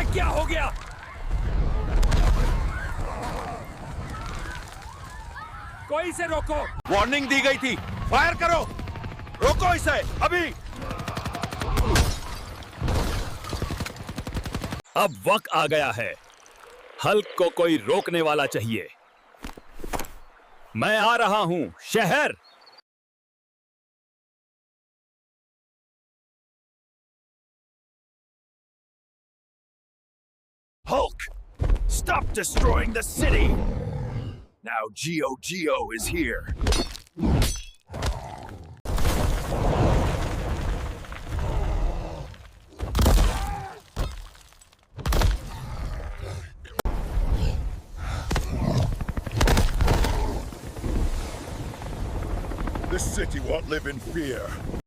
ये क्या हो गया? कोई इसे रोको। वार्निंग दी गई थी, फायर करो। रोको इसे अभी। अब वक्त आ गया है। हल्क को कोई रोकने वाला चाहिए। मैं आ रहा हूं शहर। Hulk, stop destroying the city. Now Geo is here. This city won't live in fear.